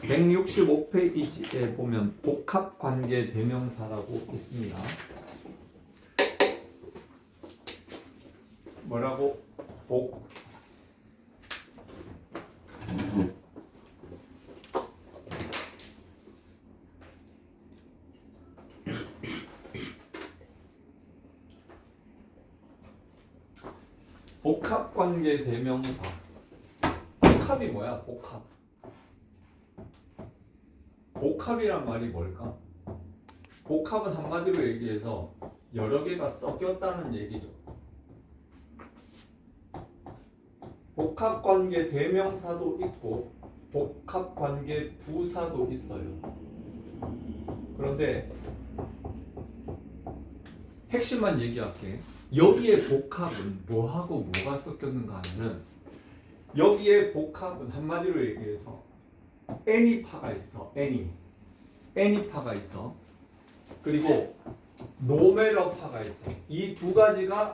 165페이지에 보면 복합관계 대명사라고 있습니다. 뭐라고? 복합관계 대명사. 복합이 뭐야? 복합이란 말이 뭘까? 복합은 한마디로 얘기해서 여러 개가 섞였다는 얘기죠. 복합관계 대명사도 있고 복합관계 부사도 있어요. 그런데 핵심만 얘기할게. 여기에 복합은 뭐하고 뭐가 섞였는가 하면은, 여기에 복합은 한마디로 얘기해서 애니파가 있어. 애니파가 있어. 그리고 노메러파가 있어. 이 두 가지가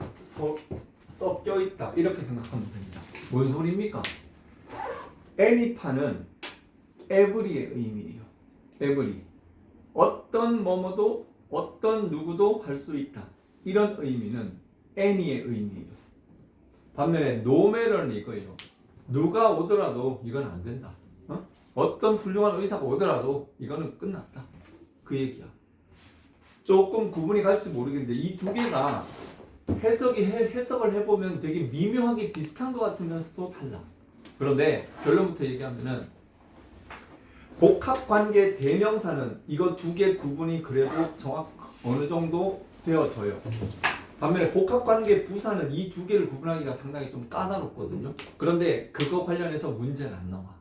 섞여 있다. 이렇게 생각하면 됩니다. 뭔 소리입니까? 애니파는 every의 의미예요. every. 어떤 뭐뭐도 어떤 누구도 할 수 있다. 이런 의미는 any의 의미예요. 반면에 노메러는 이거예요. 누가 오더라도 이건 안 된다. 어떤 훌륭한 의사가 오더라도 이거는 끝났다. 그 얘기야. 조금 구분이 갈지 모르겠는데 이 두 개가 해석을 해보면 되게 미묘하게 비슷한 것 같으면서도 달라. 그런데 결론부터 얘기하면은 복합관계 대명사는 이거 두 개 구분이 그래도 어느 정도 되어져요. 반면에 복합관계 부사는 이 두 개를 구분하기가 상당히 좀 까다롭거든요. 그런데 그거 관련해서 문제는 안 나와.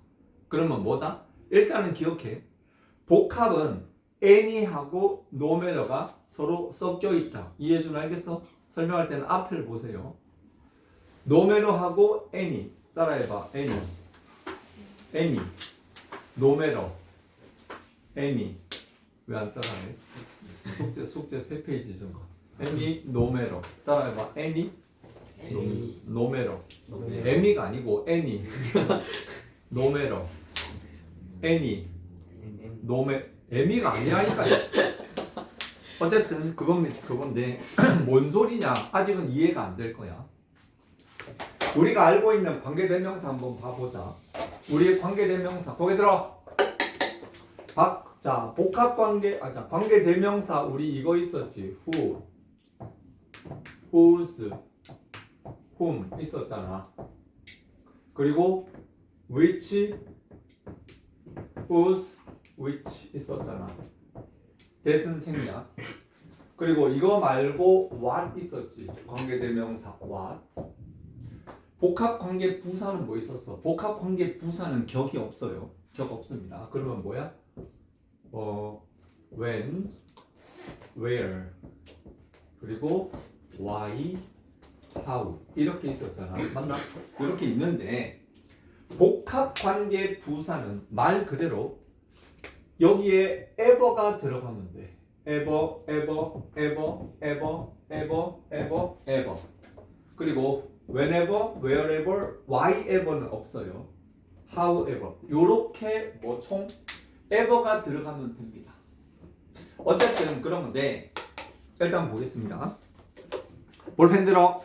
그러면 뭐다? 일단은 기억해. 복합은 any하고 nomatter가 서로 섞여 있다. 이해준 알겠어? 설명할 때는 앞을 보세요. nomatter하고 any. 따라해봐. any. nomatter. any. 왜 안 따라해? 숙제 3페이지 준 거. any, nomatter. 따라해봐. any. nomatter. any가 아니고 any. nomatter. any. 애미가 아니라니까. 어쨌든 그건데 뭔 소리냐? 아직은 이해가 안 될 거야. 우리가 알고 있는 관계대명사 한번 봐보자. 우리의 관계대명사 거기 들어. 자, 복합관계, 관계대명사 우리 이거 있었지. who, whose, whom 있었잖아. 그리고 which, whose, which 있었잖아. that은 생략. 그리고 이거 말고 what 있었지. 관계대명사 what. 복합관계 부사는 뭐 있었어? 복합관계 부사는 격이 없어요. 격 없습니다. 그러면 뭐야? when, where, 그리고 why, how 이렇게 있었잖아. 맞나? 이렇게 있는데 복합관계 부사는 말 그대로 여기에 ever가 들어가면 돼. ever. 그리고 whenever, wherever, whyever는 없어요. however. 요렇게 총 ever가 들어가면 됩니다. 어쨌든 그런 건데 일단 보겠습니다. 볼펜 들어.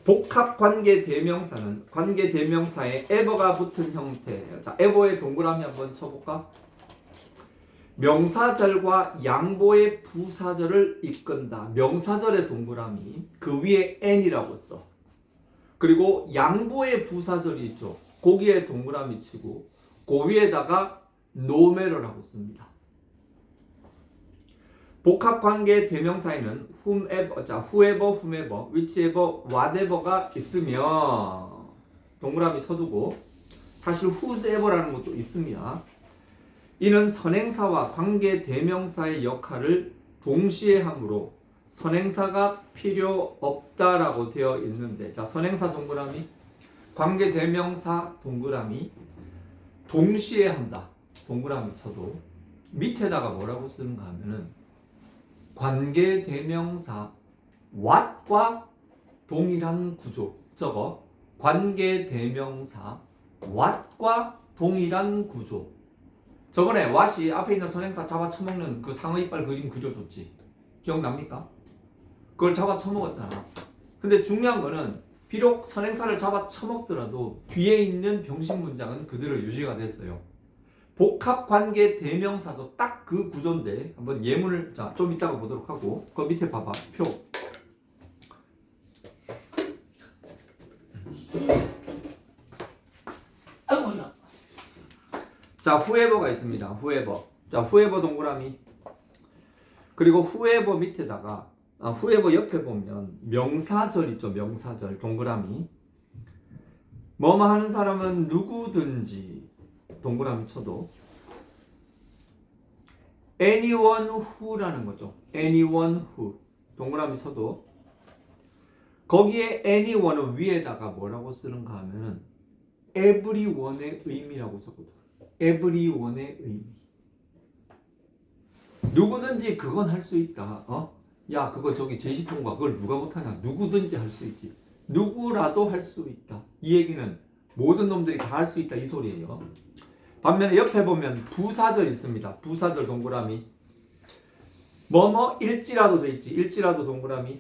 복합관계 대명사는 관계 대명사에 ever가 붙은 형태예요. 자, ever의 동그라미 한번 쳐볼까? 명사절과 양보의 부사절을 이끈다. 명사절의 동그라미, 그 위에 n이라고 써. 그리고 양보의 부사절이 있죠. 거기에 동그라미 치고 그 위에다가 nomatter라고 씁니다. 복합관계 대명사에는 whoever, whichever, whatever가 있으면 동그라미 쳐두고, 사실 whosoever라는 것도 있습니다. 이는 선행사와 관계 대명사의 역할을 동시에 하므로 선행사가 필요 없다라고 되어 있는데, 자, 선행사 동그라미, 관계 대명사 동그라미, 동시에 한다. 동그라미 쳐도 밑에다가 뭐라고 쓰는가 하면은 관계 대명사 what과 동일한 구조. 저거 관계 대명사 what과 동일한 구조. 저번에 왓이 앞에 있는 선행사 잡아 쳐먹는 그 상어 이빨 그림 그려줬지. 기억납니까? 그걸 잡아 쳐먹었잖아. 근데 중요한 거는 비록 선행사를 잡아 쳐먹더라도 뒤에 있는 병식 문장은 그대로 유지가 됐어요. 복합관계 대명사도 딱 그 구조인데 한번 예문을 좀 이따가 보도록 하고 그 밑에 봐봐. 표. 아이고야. 자, whoever가 있습니다. whoever. 자, whoever 동그라미. 그리고 whoever 밑에다가 whoever 옆에 보면 명사절 있죠. 명사절 동그라미. 뭐뭐 하는 사람은 누구든지 동그라미 쳐도 anyone who라는 거죠. anyone who 동그라미 쳐도 거기에 anyone은 위에다가 뭐라고 쓰는가 하면은 everyone의 의미라고 적거든. everyone의 의미. 누구든지 그건 할 수 있다. 야, 그거 저기 제시통과 그걸 누가 못하냐? 누구든지 할 수 있지. 누구라도 할 수 있다. 이 얘기는 모든 놈들이 다 할 수 있다 이 소리예요. 반면에 옆에 보면 부사절 있습니다. 부사절 동그라미. 뭐뭐 일지라도 돼 있지. 일지라도 동그라미.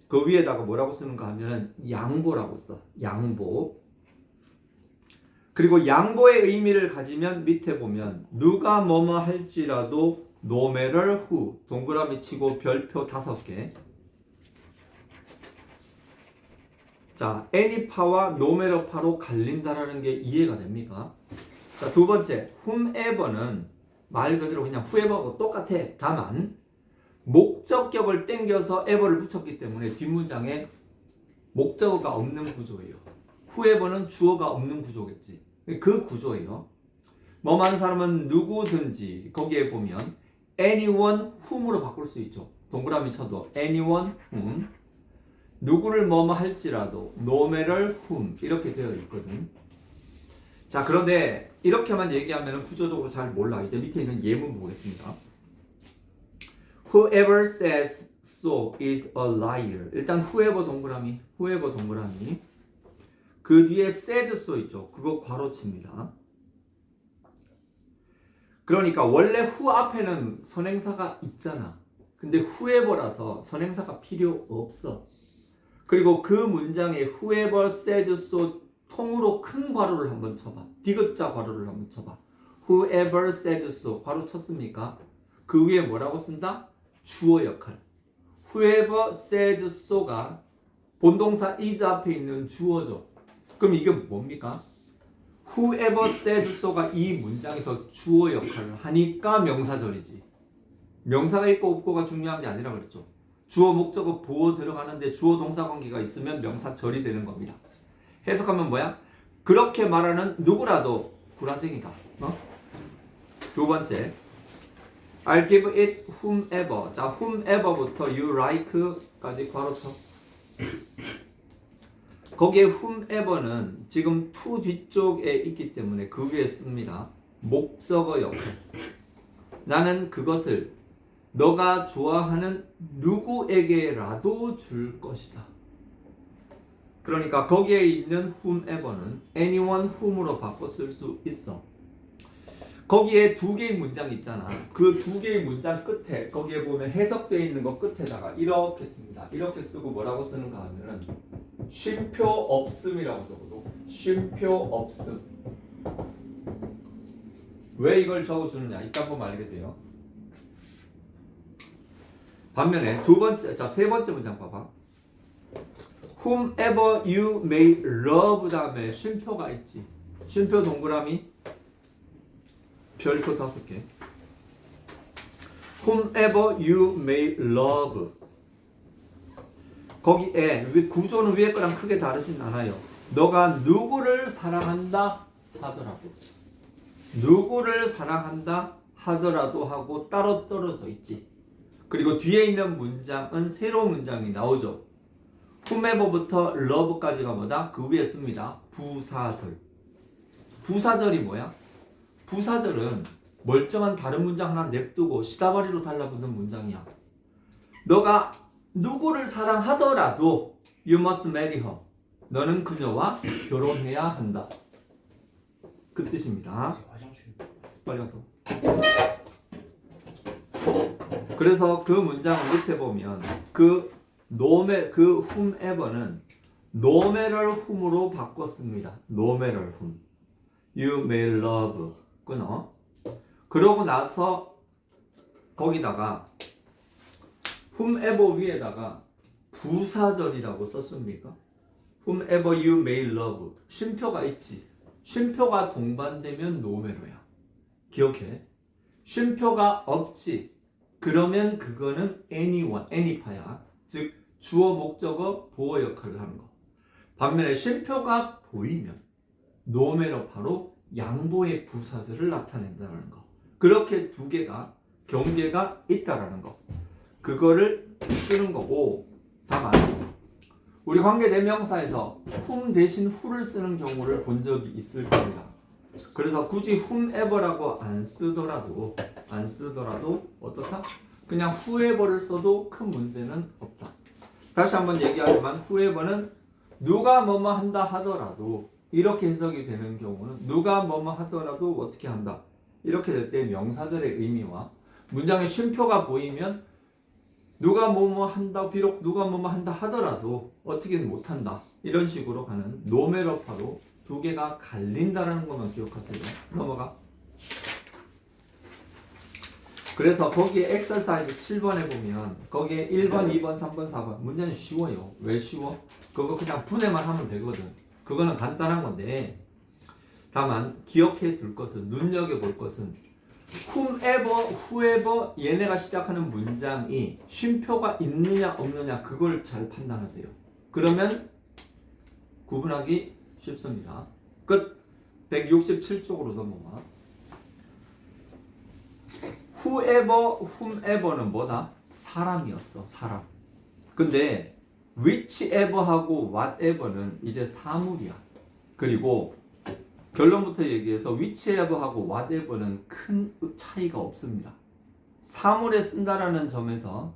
그 위에다가 뭐라고 쓰는가 하면은 양보라고 써. 양보. 그리고 양보의 의미를 가지면 밑에 보면 누가 뭐뭐 할지라도 no matter who 동그라미 치고 별표 5개. 자, any파와 no matter 파로 갈린다라는 게 이해가 됩니까? 자, 두 번째, whomever는 말 그대로 그냥 whoever하고 똑같아. 다만 목적격을 땡겨서 ever를 붙였기 때문에 뒷문장에 목적어가 없는 구조예요. whoever는 주어가 없는 구조겠지. 그 구조예요. 뭐 많은 사람은 누구든지 거기에 보면 anyone whom으로 바꿀 수 있죠. 동그라미 쳐도 anyone whom 누구를 뭐뭐 할지라도 no matter whom 이렇게 되어 있거든. 자, 그런데 이렇게만 얘기하면 구조적으로 잘 몰라. 이제 밑에 있는 예문 보겠습니다. Whoever says so is a liar. 일단 whoever 동그라미, whoever 동그라미. 그 뒤에 said so 있죠. 그거 괄호칩니다. 그러니까 원래 who 앞에는 선행사가 있잖아. 근데 whoever라서 선행사가 필요 없어. 그리고 그 문장에 whoever said so 통으로 큰 괄호를 한번 쳐봐. 디귿자 괄호를 한번 쳐봐. whoever said so 괄호 쳤습니까? 그 위에 뭐라고 쓴다? 주어 역할. whoever said so가 본동사 is 앞에 있는 주어죠. 그럼 이게 뭡니까? whoever said so가 이 문장에서 주어 역할을 하니까 명사절이지. 명사가 있고 없고가 중요한 게 아니라 그랬죠. 주어 목적어 보어 들어가는데 주어 동사 관계가 있으면 명사절이 되는 겁니다. 해석하면 뭐야? 그렇게 말하는 누구라도 구라쟁이다. 두 번째, I'll give it whomever. 자, whomever부터 you like까지 괄호쳐. 거기에 whomever는 지금 to 뒤쪽에 있기 때문에 그 위에 씁니다. 목적어 역할. 나는 그것을 너가 좋아하는 누구에게라도 줄 것이다. 그러니까 거기에 있는 whomever는 anyone whom으로 바꿔 쓸 수 있어. 거기에 두 개의 문장 있잖아. 그 두 개의 문장 끝에 거기에 보면 해석되어 있는 거 끝에다가 이렇게 씁니다. 이렇게 쓰고 뭐라고 쓰는가 하면은 쉼표 없음이라고 적어도 쉼표 없음. 왜 이걸 적어주느냐? 이따 보면 알게 돼요. 반면에 두 번째, 자, 세 번째 문장 봐봐. whomever you may love 다음에 쉼표가 있지. 쉼표 동그라미 별표 5개. whomever you may love. 거기에 구조는 위에 거랑 크게 다르진 않아요. 너가 누구를 사랑한다 하더라도, 누구를 사랑한다 하더라도 하고 따로 떨어져 있지. 그리고 뒤에 있는 문장은 새로운 문장이 나오죠. whomever부터 love까지가 뭐다? 그 위에 씁니다. 부사절. 부사절이 뭐야? 부사절은 멀쩡한 다른 문장 하나 냅두고 시다바리로 달라붙는 문장이야. 너가 누구를 사랑하더라도 you must marry her. 너는 그녀와 결혼해야 한다. 그 뜻입니다. 화장실. 빨리 가서. 그래서 그 문장 밑에 보면 그 whomever는 no matter whom으로 바꿨습니다. no matter whom. You may love. 끊어. 그러고 나서 거기다가 whomever 위에다가 부사절이라고 썼습니까? whomever you may love. 쉼표가 있지. 쉼표가 동반되면 no matter야. 기억해. 쉼표가 없지. 그러면 그거는 anyone, any파야. 즉 주어, 목적어, 보어 역할을 하는 거. 반면에 쉼표가 보이면 no matter 바로 양보의 부사절을 나타낸다는 거. 그렇게 두 개가 경계가 있다라는 거. 그거를 쓰는 거고. 다만 우리 관계대명사에서 whom 대신 who를 쓰는 경우를 본 적이 있을 겁니다. 그래서 굳이 whomever라고 안 쓰더라도 어떻다? 그냥 whoever를 써도 큰 문제는 없다. 다시 한번 얘기하지만 whoever는 누가 뭐뭐 한다 하더라도 이렇게 해석이 되는 경우는 누가 뭐뭐 하더라도 어떻게 한다. 이렇게 될 때 명사절의 의미와 문장의 쉼표가 보이면 누가 뭐뭐 한다 비록 누가 뭐뭐 한다 하더라도 어떻게는 못한다. 이런 식으로 가는 노메러파로 두 개가 갈린다라는 것만 기억하세요. 넘어가. 그래서 거기에 엑서사이즈 7번에 보면 거기에 1번, 2번, 3번, 4번 문제는 쉬워요. 왜 쉬워? 그거 그냥 분해만 하면 되거든. 그거는 간단한 건데 다만 기억해 둘 것은 눈여겨볼 것은 whomever, whoever 얘네가 시작하는 문장이 쉼표가 있느냐 없느냐 그걸 잘 판단하세요. 그러면 구분하기 쉽습니다. 끝. 167쪽으로 넘어가. whoever, whomever는 뭐다? 사람이었어. 사람. 근데 whichever하고 whatever는 이제 사물이야. 그리고 결론부터 얘기해서 whichever하고 whatever는 큰 차이가 없습니다. 사물에 쓴다라는 점에서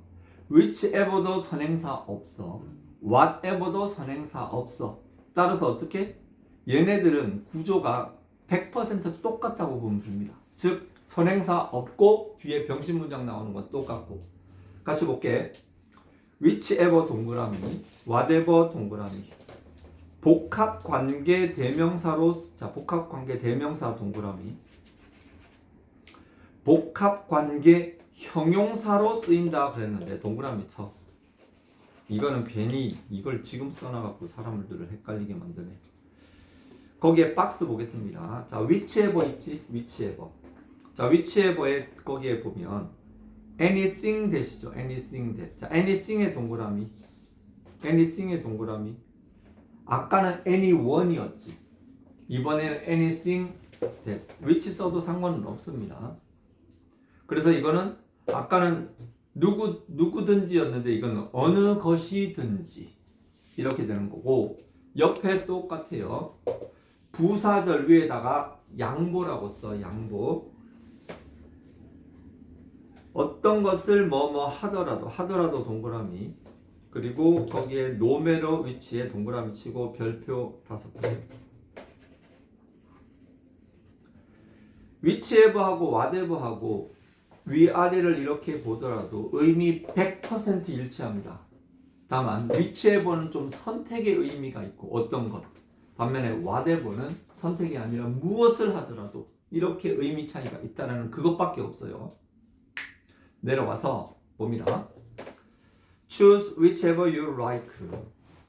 whichever도 선행사 없어. whatever도 선행사 없어. 따라서 어떻게? 얘네들은 구조가 100% 똑같다고 보면 됩니다. 즉 선행사 없고 뒤에 병신 문장 나오는 건 똑같고. 같이 볼게. whichever 동그라미, whatever 동그라미. 복합관계 대명사로 자 복합관계 대명사 동그라미. 복합관계 형용사로 쓰인다 그랬는데 동그라미 쳐. 이거는 괜히 이걸 지금 써놔갖고 사람들을 헷갈리게 만드네. 거기에 박스 보겠습니다. 자, whichever 있지? whichever. 자, whichever에 거기에 보면 anything 대시죠. anything 대. 자, anything의 동그라미. anything의 동그라미. 아까는 anyone이었지. 이번에는 anything 대. which 써도 상관은 없습니다. 그래서 이거는 아까는 누구든지였는데 이건 어느 것이든지 이렇게 되는 거고 옆에 똑같아요. 부사절 위에다가 양보라고 써. 양보. 어떤 것을 뭐뭐 하더라도 동그라미. 그리고 거기에 노메러 위치에 동그라미 치고 별표 5개. whichever하고 whatever하고 위아래를 이렇게 보더라도 의미 100% 일치합니다. 다만 whichever는 좀 선택의 의미가 있고 어떤 것. 반면에 whatever는 선택이 아니라 무엇을 하더라도 이렇게 의미 차이가 있다는 그것밖에 없어요. 내려와서 봅니다. Choose whichever you like.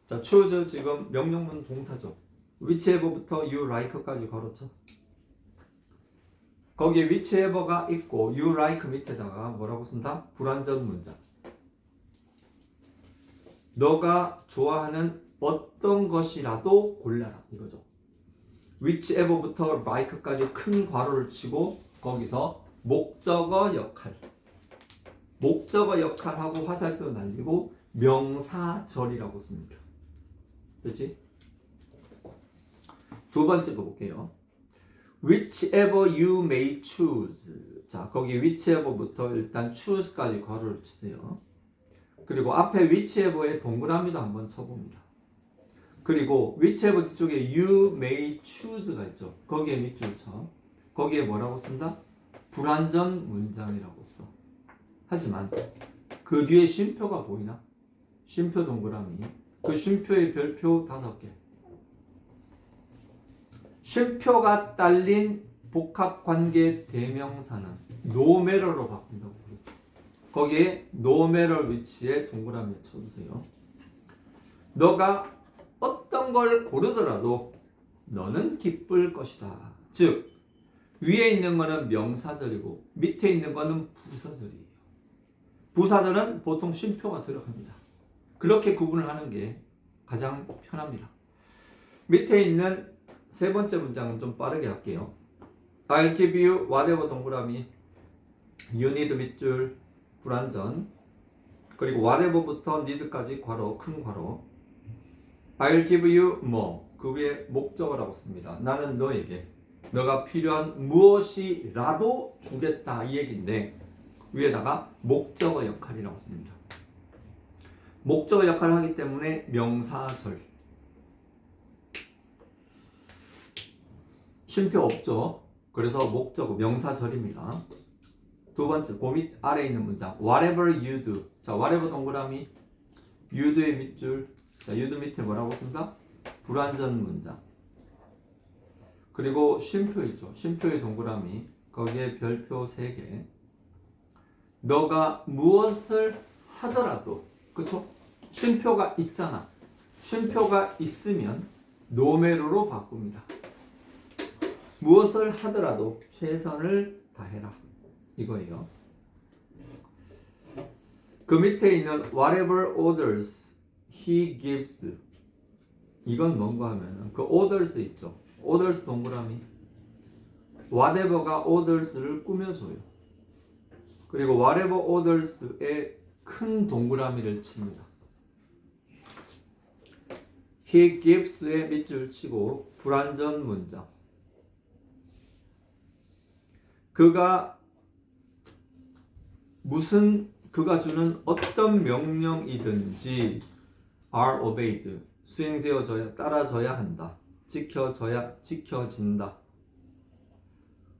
자, choose 지금 명령문 동사죠. whichever부터 you like까지 걸었죠. 거기에 whichever가 있고 you like 밑에다가 뭐라고 쓴다? 불완전 문장. 너가 좋아하는 어떤 것이라도 골라라 이거죠. whichever부터 like까지 큰 괄호를 치고 거기서 목적어 역할. 목적어 역할하고 화살표 날리고 명사절이라고 씁니다. 그렇지? 두 번째 거 볼게요. whichever you may choose. 자, 거기 whichever부터 일단 choose까지 괄호를 치세요. 그리고 앞에 whichever의 동그라미도 한번 쳐봅니다. 그리고 whichever 뒤쪽에 you may choose가 있죠. 거기에 밑줄 쳐. 거기에 뭐라고 쓴다? 불완전 문장이라고 써. 하지만 그 뒤에 쉼표가 보이나? 쉼표 동그라미. 그 쉼표의 별표 5개. 쉼표가 딸린 복합관계 대명사는 no matter로 바꾼다고 그랬죠. 거기에 no matter 위치에 동그라미 쳐주세요. 너가 어떤 걸 고르더라도 너는 기쁠 것이다. 즉 위에 있는 거는 명사절이고 밑에 있는 거는 부사절이에요. 부사절은 보통 쉼표가 들어갑니다. 그렇게 구분을 하는 게 가장 편합니다. 밑에 있는 세 번째 문장은 좀 빠르게 할게요. I'll give you whatever 동그라미 you need 밑줄 불완전 그리고 whatever부터 need까지 괄호 큰 괄호 I'll give you more 그 위에 목적어라고 씁니다. 나는 너에게 너가 필요한 무엇이라도 주겠다 이 얘기인데 위에다가 목적어 역할이라고 씁니다. 목적어 역할을 하기 때문에 명사절 쉼표 없죠. 그래서 목적어 명사절입니다. 두 번째 그 밑 아래에 있는 문장 whatever you do 자 whatever 동그라미 you do의 밑줄 자 you do 밑에 뭐라고 쓴다? 불완전 문장 그리고 쉼표 있죠. 쉼표의 동그라미 거기에 별표 3개 너가 무엇을 하더라도 그쵸? 쉼표가 있잖아. 쉼표가 있으면 노메로로 바꿉니다. 무엇을 하더라도 최선을 다해라 이거예요. 그 밑에 있는 whatever orders he gives 이건 뭔가 하면은 그 orders 있죠. orders 동그라미 whatever가 orders를 꾸며줘요. 그리고 whatever orders에 큰 동그라미를 칩니다. he gives에 밑줄 치고 불완전 문장 그가 주는 어떤 명령이든지 are obeyed 수행되어져야 따라져야 한다. 지켜진다.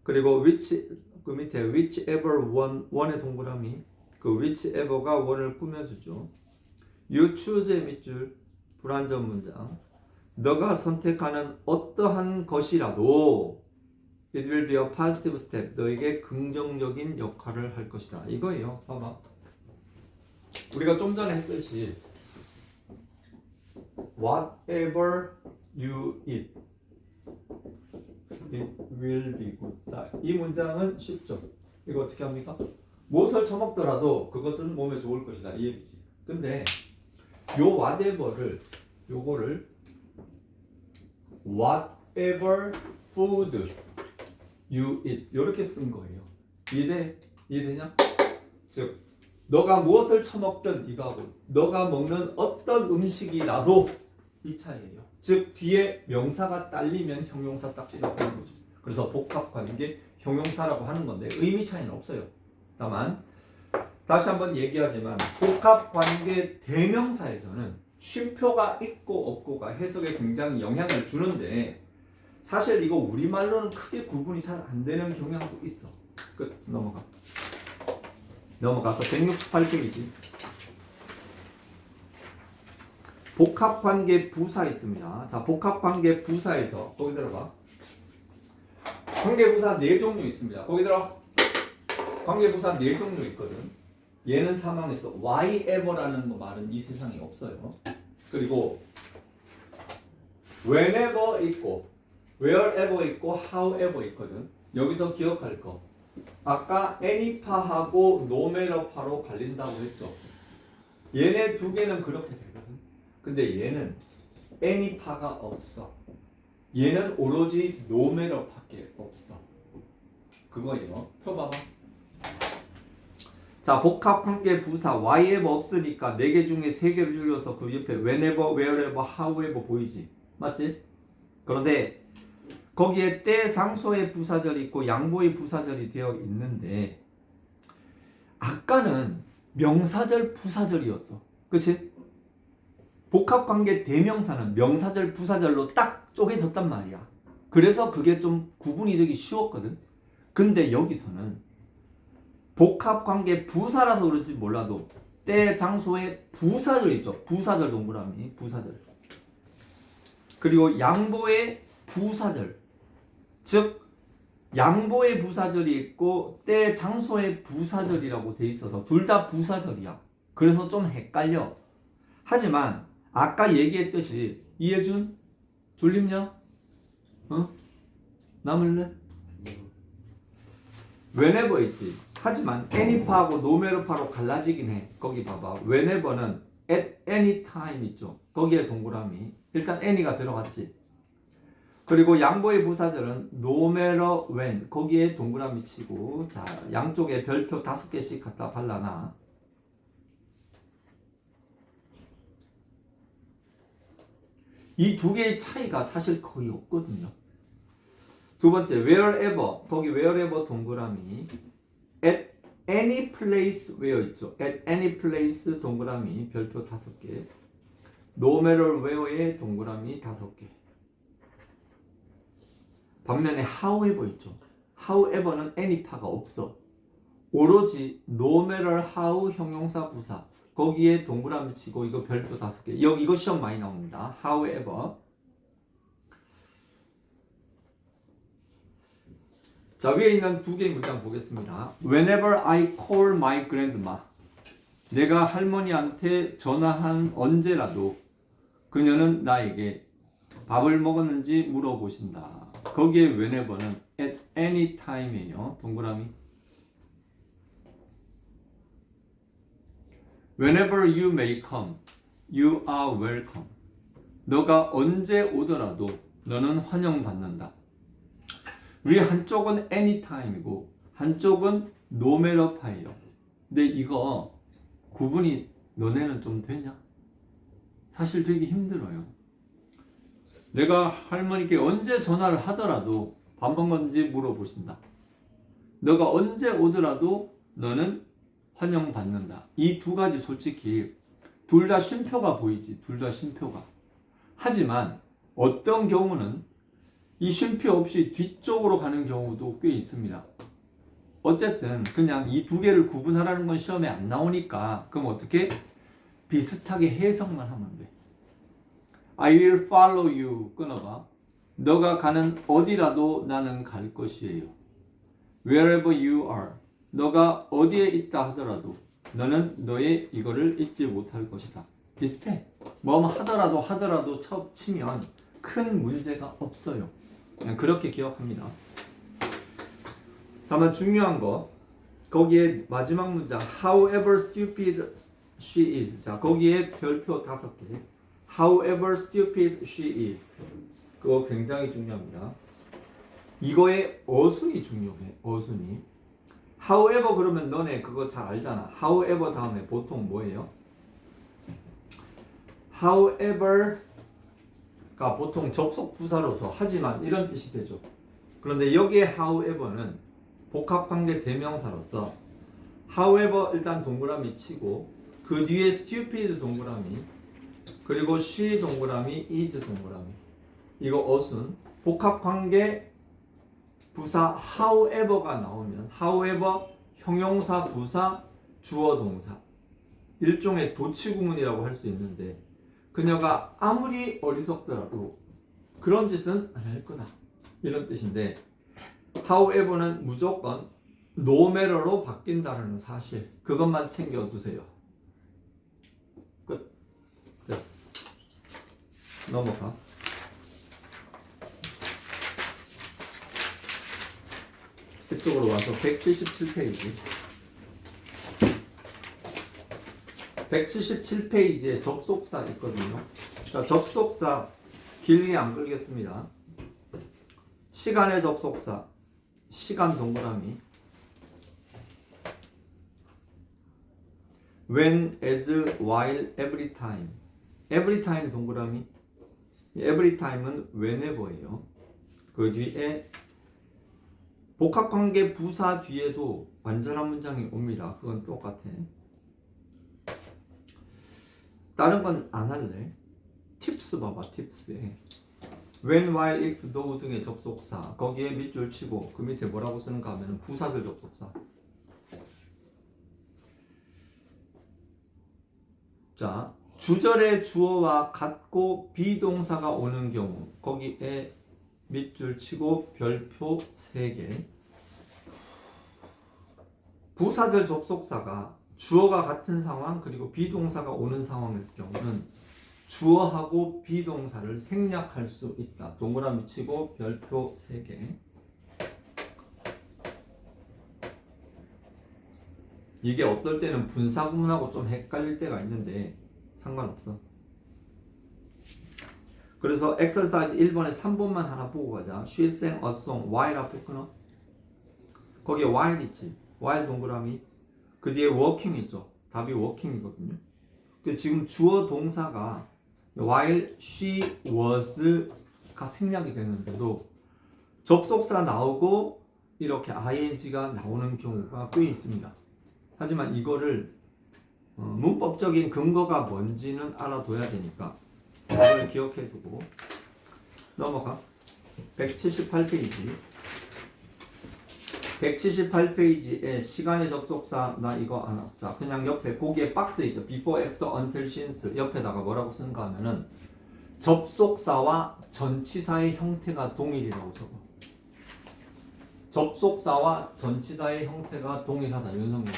그리고 그 밑에 whichever one의 동그라미 그 whichever가 one을 꾸며주죠. you choose의 밑줄 불완전 문장 너가 선택하는 어떠한 것이라도 It will be a positive step. 너에게 긍정적인 역할을 할 것이다. 이거예요. 봐봐. 우리가 좀 전에 했듯이 Whatever you eat, it will be good. 자, 이 문장은 쉽죠. 이거 어떻게 합니까? 무엇을 처먹더라도 그것은 몸에 좋을 것이다. 이 얘기지. 근데 요 whatever를 요거를 whatever food you eat 이렇게 쓴 거예요. 이해되냐? 즉 너가 무엇을 처먹든 이거하고 너가 먹는 어떤 음식이라도 이 차이예요. 즉 뒤에 명사가 딸리면 형용사 딱 찍어보는 거죠. 그래서 복합관계 형용사라고 하는 건데 의미 차이는 없어요. 다만 다시 한번 얘기하지만 복합관계 대명사에서는 쉼표가 있고 없고가 해석에 굉장히 영향을 주는데 사실 이거 우리말로는 크게 구분이 잘 안 되는 경향도 있어. 끝. 넘어가서 168페이지 복합관계 부사 있습니다. 자, 복합관계 부사에서 거기 들어봐. 관계부사 4종류 있습니다. 거기 들어. 관계부사 4종류 있거든. 얘는 사망했어. whyever라는 말은 이 세상에 없어요. 그리고 whenever 있고 wherever 있고 however 있거든. 여기서 기억할 거. 아까 any파하고 nomatter파로 갈린다고 했죠. 얘네 두 개는 그렇게 되거든. 근데 얘는 any파가 없어. 얘는 오로지 nomatter밖에 없어. 그거예요. 펴봐봐. 자, 복합관계 부사 whyever 없으니까 4개 중에 3개를 줄여서 그 옆에 whenever, wherever, however 보이지? 맞지? 그런데 거기에 때, 장소의 부사절이 있고 양보의 부사절이 되어 있는데 아까는 명사절, 부사절이었어. 그치? 복합관계 대명사는 명사절, 부사절로 딱 쪼개졌단 말이야. 그래서 그게 좀 구분이 되기 쉬웠거든. 근데 여기서는 복합관계 부사라서 그런지 몰라도 때, 장소에 부사절 있죠. 부사절 동그라미, 부사절. 그리고 양보의 부사절. 즉 양보의 부사절이 있고 때, 장소의 부사절이라고 돼 있어서 둘 다 부사절이야. 그래서 좀 헷갈려. 하지만 아까 얘기했듯이 이해준? 졸립냐? 남을래? whenever 있지. 하지만 any파하고 nomatter파로 갈라지긴 해. 거기 봐봐. whenever는 at any time 있죠. 거기에 동그라미. 일단 any가 들어갔지. 그리고 양보의 부사절은 no matter when 거기에 동그라미 치고 자 양쪽에 별표 5개씩 갖다 발라놔. 이 두 개의 차이가 사실 거의 없거든요. 두 번째 wherever 거기 wherever 동그라미 at any place where 있죠. at any place 동그라미 별표 5개 no matter where에 동그라미 5개 반면에 however 있죠. however는 any파가 없어. 오로지 no matter how 형용사 부사 거기에 동그라미 치고 이거 별표 5개 이거 시험 많이 나옵니다. however 자 위에 있는 두 개의 문장 보겠습니다. Whenever I call my grandma 내가 할머니한테 전화한 언제라도 그녀는 나에게 밥을 먹었는지 물어보신다. 거기에 whenever는 at any time이에요. 동그라미 Whenever you may come, you are welcome. 너가 언제 오더라도 너는 환영받는다. 위에 한쪽은 anytime이고 한쪽은 no matter 파예요. 근데 이거 구분이 너네는 좀 되냐? 사실 되게 힘들어요. 내가 할머니께 언제 전화를 하더라도 밥 먹었는지 물어보신다. 너가 언제 오더라도 너는 환영받는다. 이 두 가지 솔직히 둘 다 쉼표가 보이지. 둘 다 쉼표가. 하지만 어떤 경우는 이 쉼표 없이 뒤쪽으로 가는 경우도 꽤 있습니다. 어쨌든 그냥 이 두 개를 구분하라는 건 시험에 안 나오니까 그럼 어떻게? 비슷하게 해석만 하면 돼. I will follow you. 끊어봐. 너가 가는 어디라도 나는 갈 것이에요. Wherever you are. 너가 어디에 있다 하더라도 너는 너의 이거를 잊지 못할 것이다. 비슷해. 뭐 하더라도 치면 큰 문제가 없어요. 그냥 그렇게 기억합니다. 다만 중요한 거 거기에 마지막 문장 However stupid she is. 자 거기에 별표 5개. However stupid she is. 그거 굉장히 중요합니다. 이거의 어순이 중요해. 어순이. However 그러면 너네 그거 잘 알잖아. However 다음에 보통 뭐예요? However가 보통 접속 부사로서 하지만 이런 뜻이 되죠. 그런데 여기에 however는 복합관계 대명사로서 however 일단 동그라미 치고 그 뒤에 stupid 동그라미 그리고 she 동그라미 is 동그라미 이거 어순 복합관계 부사 however가 나오면 however 형용사 부사 주어 동사 일종의 도치구문이라고 할 수 있는데 그녀가 아무리 어리석더라도 그런 짓은 안 할 거다 이런 뜻인데 however는 무조건 no matter로 바뀐다는 사실 그것만 챙겨두세요. 끝. 됐어. 넘어가. 이쪽으로 와서 177페이지 177페이지에 접속사 있거든요. 자, 접속사 길게 안 끌겠습니다. 시간의 접속사 시간 동그라미 when, as, while, every time every time 동그라미 every time은 whenever예요. 그 뒤에 복합관계 부사 뒤에도 완전한 문장이 옵니다. 그건 똑같아. 다른 건 안 할래. 팁스 봐봐. 팁스에 when, while, if, though 등의 접속사 거기에 밑줄 치고 그 밑에 뭐라고 쓰는가 하면 부사절 접속사. 자, 주절의 주어와 같고 비동사가 오는 경우 거기에 밑줄 치고 별표 3개. 부사절 접속사가 주어가 같은 상황 그리고 비동사가 오는 상황일 경우는 주어하고 비동사를 생략할 수 있다. 동그라미 치고 별표 3개. 이게 어떨 때는 분사구문하고 좀 헷갈릴 때가 있는데 상관없어. 그래서 엑서사이즈 1번에 3번만 하나 보고 가자. She sang a song. while 앞에 끊어. 거기에 while 있지. while 동그라미. 그 뒤에 working 있죠. 답이 working이거든요. 지금 주어 동사가 while she was가 생략이 되는데도 접속사 나오고 이렇게 ing가 나오는 경우가 꽤 있습니다. 하지만 이거를 문법적인 근거가 뭔지는 알아둬야 되니까 이걸 기억해 두고 넘어가. 178페이지 178페이지에 시간의 접속사 나 이거 안 자 그냥 옆에 거기에 박스 있죠. before, after, until, since 옆에다가 뭐라고 쓰는가 하면은 접속사와 전치사의 형태가 동일이라고 적어. 접속사와 전치사의 형태가 동일하다. 윤성민아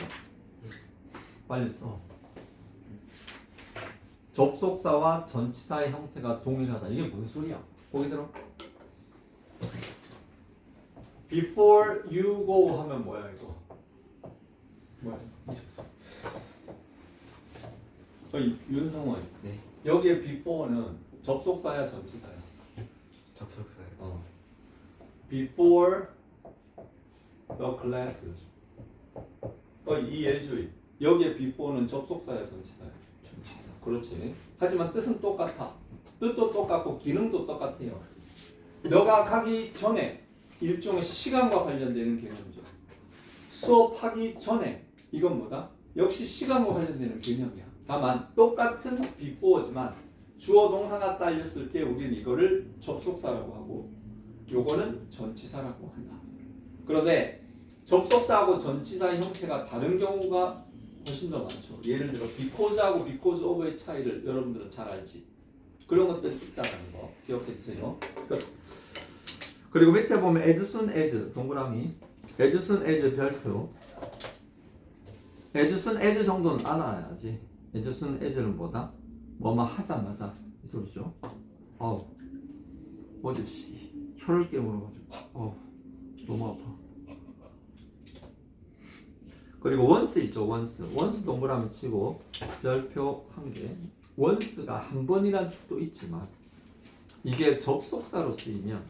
빨리 써. 접속사와 전치사의 형태가 동일하다. 이게 뭔 소리야? 거기 들어. Before you go 하면 뭐야 이거? 뭐야? 미쳤어. 윤성원. 네. 여기에 before는 접속사야 전치사야? 접속사요. Before the class. 이해주의. 여기에 before는 접속사야 전치사야? 전치사. 그렇지. 하지만 뜻은 똑같아. 뜻도 똑같고 기능도 똑같아요. 너가 가기 전에 일종의 시간과 관련되는 개념이죠. 수업하기 전에 이건 뭐다? 역시 시간과 관련되는 개념이야. 다만 똑같은 before지만 주어 동사가 딸렸을 때 우리는 이거를 접속사라고 하고 요거는 전치사라고 한다. 그런데 접속사하고 전치사의 형태가 다른 경우가 훨씬 더 많죠. 예를 들어 because하고 because of의 차이를 여러분들은 잘 알지. 그런 것들이 있다는 거 기억해 두세요. 그리고 밑에 보면 as soon as 동그라미 as soon as 별표 as soon as 정도는 알아야지. as soon as는 뭐다? 뭐뭐 하자마자 이 소리죠. 어제 혀를 깨물어가지고 너무 아파. 그리고 once 있죠. once 동그라미 치고 별표 1개. once가 한 번이란 뜻도 있지만 이게 접속사로 쓰이면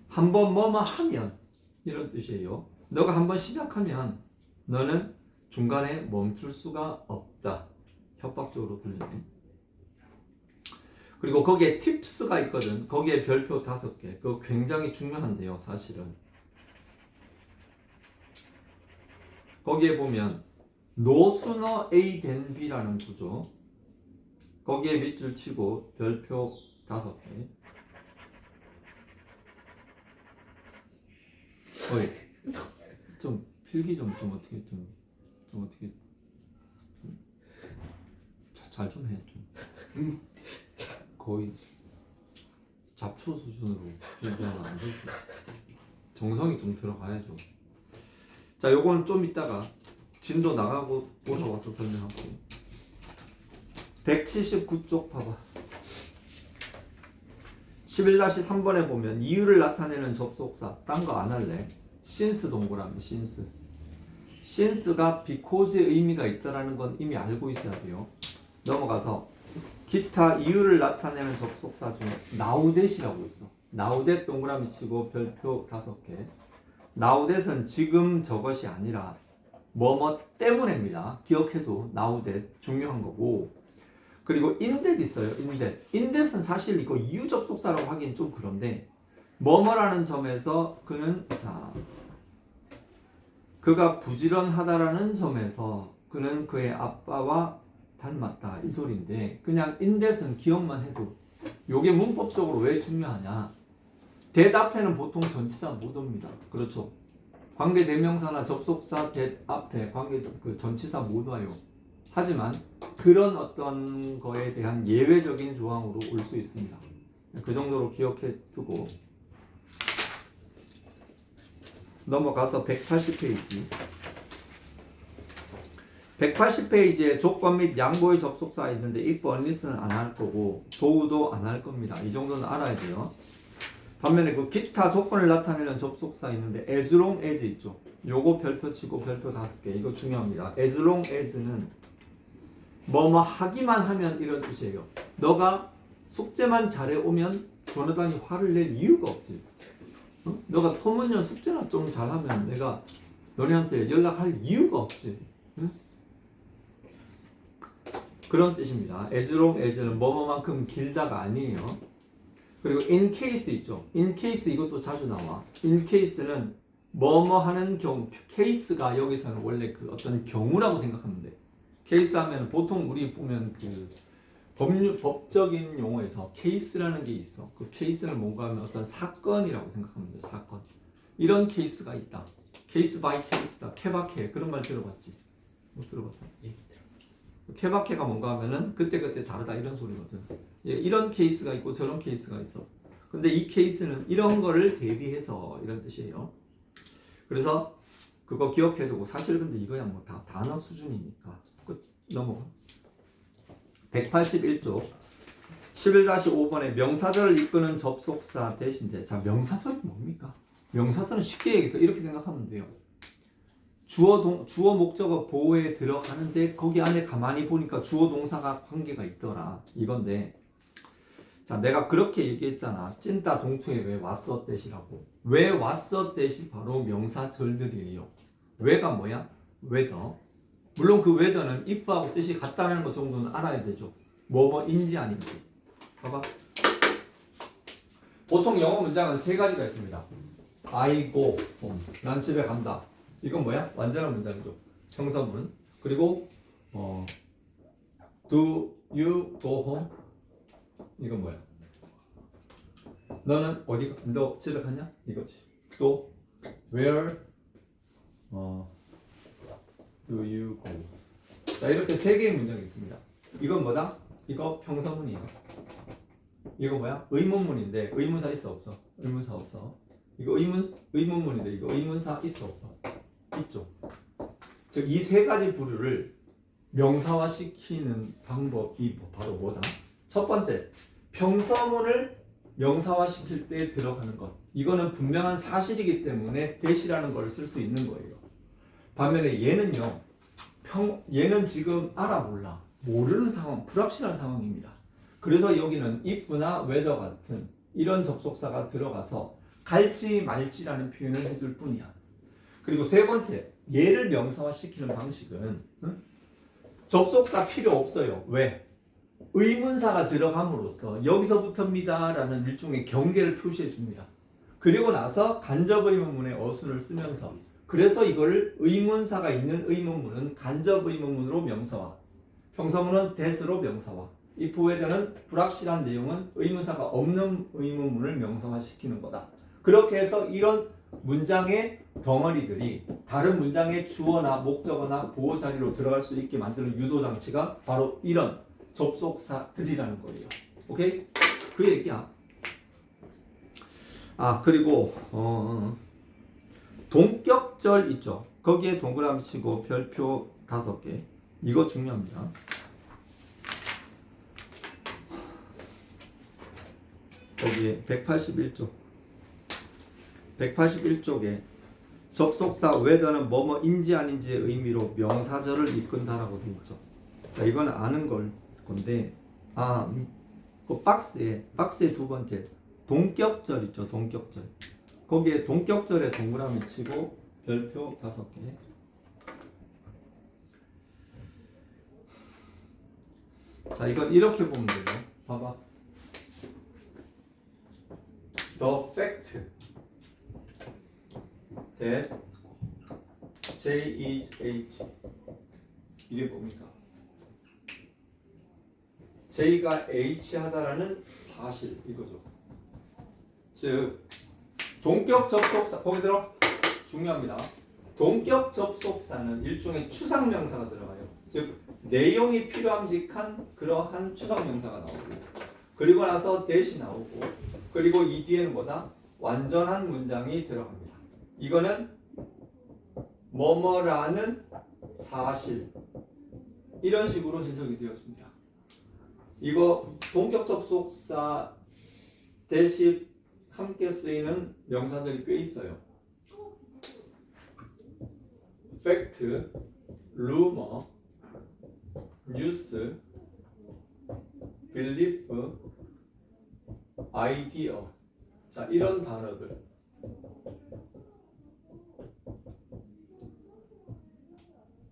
한 번 뭐뭐 하면 이런 뜻이에요. 너가 한 번 시작하면 너는 중간에 멈출 수가 없다. 협박적으로 들리네. 그리고 거기에 팁스가 있거든. 거기에 별표 5개. 그거 굉장히 중요한데요. 사실은. 거기에 보면 no sooner A than B라는 구조. 거기에 밑줄 치고 별표 5개. 좀 필기 좀 어떻게 잘 좀 해 좀. 거의 잡초 수준으로 필기하면 안 되지. 정성이 좀 들어가야죠. 자, 요거는 좀 이따가 진도 나가고 돌아와서 설명할게요. 179쪽 봐봐. 11-3번에 보면 이유를 나타내는 접속사. 딴 거 안 할래. since 동그라미 since가 because의 의미가 있다라는 건 이미 알고 있어야 돼요. 넘어가서 기타 이유를 나타내는 접속사 중에 now that이라고 있어. now that 동그라미 치고 별표 5개. now that은 지금 저것이 아니라 뭐뭐 때문에입니다. 기억해도 now that 중요한 거고. 그리고 in that 있어요. in that은 사실 이거 이유 접속사라고 하기엔 좀 그런데 뭐뭐라는 점에서 그는 그가 부지런하다라는 점에서 그는 그의 아빠와 닮았다 이 소리인데 그냥 인댓은 기억만 해도 요게 문법적으로 왜 중요하냐? 대답에는 보통 전치사 못 옵니다. 그렇죠? 관계 대명사나 접속사 대 앞에 관계 그 전치사 못 와요. 하지만 그런 어떤 거에 대한 예외적인 조항으로 올 수 있습니다. 그 정도로 기억해 두고 넘어가서 180페이지. 180페이지에 조건 및 양보의 접속사가 있는데 if, unless는 안 할 거고 도우도 안 할 겁니다. 이 정도는 알아야 돼요. 반면에 그 기타 조건을 나타내는 접속사 있는데 as long as 있죠. 요거 별표 치고 별표 5개. 이거 중요합니다. as long as는 뭐뭐 하기만 하면 이런 뜻이에요. 너가 숙제만 잘해 오면 조나단이 화를 낼 이유가 없지. 어? 너가 토문연 숙제나 좀 잘하면 내가 너네한테 연락할 이유가 없지. 응? 그런 뜻입니다. as long as는 뭐뭐만큼 길다가 아니에요. 그리고 in case 있죠. in case 이것도 자주 나와. in case는 뭐뭐 하는 경우, 케이스가 여기서는 원래 그 어떤 경우라고 생각하면 돼. 케이스 하면 보통 우리 보면 그 법적인 용어에서 케이스라는 게 있어. 그 케이스는 뭔가 하면 어떤 사건이라고 생각하면 돼. 사건. 이런 케이스가 있다. 케이스 바이 케이스다. 케바케 그런 말 들어봤지? 못 들어봤어? 예, 들어봤어요. 케바케가 뭔가 하면은 그때그때 다르다 이런 소리거든. 예, 이런 케이스가 있고 저런 케이스가 있어. 근데 이 케이스는 이런 거를 대비해서 이런 뜻이에요. 그래서 그거 기억해두고 사실 근데 이거야 뭐 다 단어 수준이니까 끝 넘어가. 181쪽 11-5번에 명사절을 이끄는 접속사 대신데 자 명사절이 뭡니까? 명사절은 쉽게 얘기해서 이렇게 생각하면 돼요. 주어 목적어 보호에 들어가는데 거기 안에 가만히 보니까 주어 동사가 관계가 있더라 이건데 자 내가 그렇게 얘기했잖아. 찐따 동투에 왜 왔어 대시라고. 왜 왔어 대시 바로 명사절들이에요. 왜가 뭐야? whether. 물론 그 whether는 if하고 뜻이 같다는 것 정도는 알아야 되죠. 뭐뭐인지 아닌지. 봐봐. 보통 영어 문장은 세 가지가 있습니다. I go home. 난 집에 간다. 이건 뭐야? 완전한 문장이죠. 형사문. 그리고 do you go home? 이건 뭐야? 너는 너 집에 갔냐? 이거지. 또 where do you go? 자 이렇게 세 개의 문장이 있습니다. 이건 뭐다? 이거 평서문이에요. 이거 뭐야? 의문문인데 의문사 있어 없어? 의문사 없어. 이거 의문문인데 이거 의문사 있어 없어? 있죠. 즉 이 세 가지 부류를 명사화시키는 방법이 바로 뭐다? 첫 번째, 평서문을 명사화시킬 때 들어가는 것. 이거는 분명한 사실이기 때문에 대시라는 걸 쓸 수 있는 거예요. 반면에 얘는요. 얘는 지금 알아 몰라. 모르는 상황, 불확실한 상황입니다. 그래서 여기는 if나 whether 같은 이런 접속사가 들어가서 갈지 말지라는 표현을 해줄 뿐이야. 그리고 세 번째, 얘를 명사화시키는 방식은 접속사 필요 없어요. 왜? 의문사가 들어감으로써 여기서부터입니다 라는 일종의 경계를 표시해 줍니다. 그리고 나서 간접의문문의 어순을 쓰면서 그래서 이걸 의문사가 있는 의문문은 간접의문문으로 명사화, 평서문은 that으로 명사화, if whether는 불확실한 내용은 의문사가 없는 의문문을 명사화시키는 거다. 그렇게 해서 이런 문장의 덩어리들이 다른 문장의 주어나 목적어나 보호 자리로 들어갈 수 있게 만드는 유도 장치가 바로 이런 접속사들이라는 거예요. 오케이? 그 얘기야. 아 그리고 동격절 있죠. 거기에 동그라미 치고 별표 5개. 이거 중요합니다. 거기에 181쪽에 접속사 whether는 뭐뭐인지 아닌지의 의미로 명사절을 이끈다라고 되어 있죠. 자, 이건 아는 건데 그 박스에 두 번째 동격절 있죠. 동격절. 거기에 동격절에 동그라미 치고 별표 5개. 자, 이건 이렇게 보면 돼요. 봐봐. The fact that J is H 이게 뭡니까? J가 H 하다라는 사실 이거죠. 즉 동격 접속사 거기 들어 중요합니다. 동격 접속사는 일종의 추상명사가 들어가요. 즉 내용이 필요함직한 그러한 추상명사가 나오고 그리고 나서 대시 나오고 그리고 이 뒤에는 뭐다? 완전한 문장이 들어갑니다. 이거는 뭐뭐라는 사실 이런 식으로 해석이 되었습니다. 이거 동격 접속사 대시 함께 쓰이는 명사들이 꽤 있어요. 팩트, 루머, 뉴스, 빌리프, 아이디어. 자, 이런 단어들.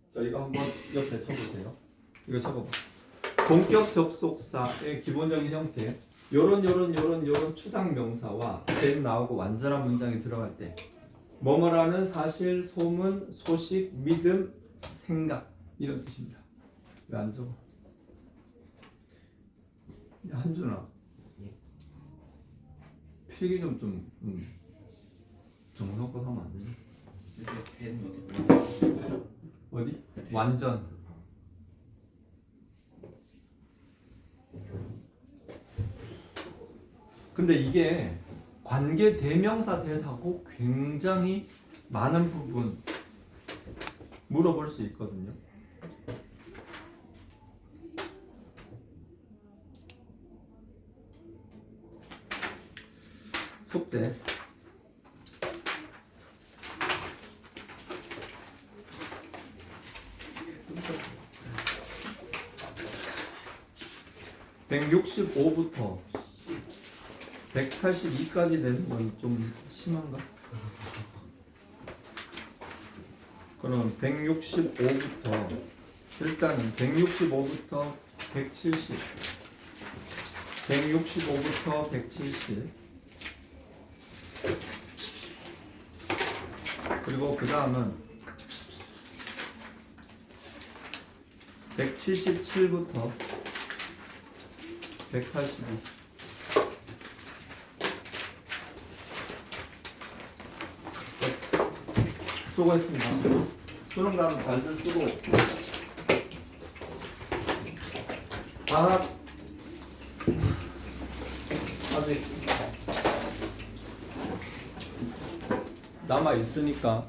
자, 이거 한번 옆에 쳐보세요. 이거 쳐봐봐. 동격 접속사의 기본적인 형태. 요런 추상 명사와 된 나오고 완전한 문장이 들어갈 때 뭐뭐라는 사실, 소문, 소식, 믿음, 생각 이런 뜻입니다. 왜 안 적어? 야, 한준아. 예. 필기 좀 정성껏 하면 안 되니? 어디? 완전. 근데 이게 관계 대명사 대하고 굉장히 많은 부분 물어볼 수 있거든요. 숙제. (165부터) 182까지 되는 건 좀 심한가? 그럼 165부터 일단은 165부터 170 165부터 170 그리고 그 다음은 177부터 182 수고했습니다. 수능 다음 잘들 쓰고 아직 남아 있으니까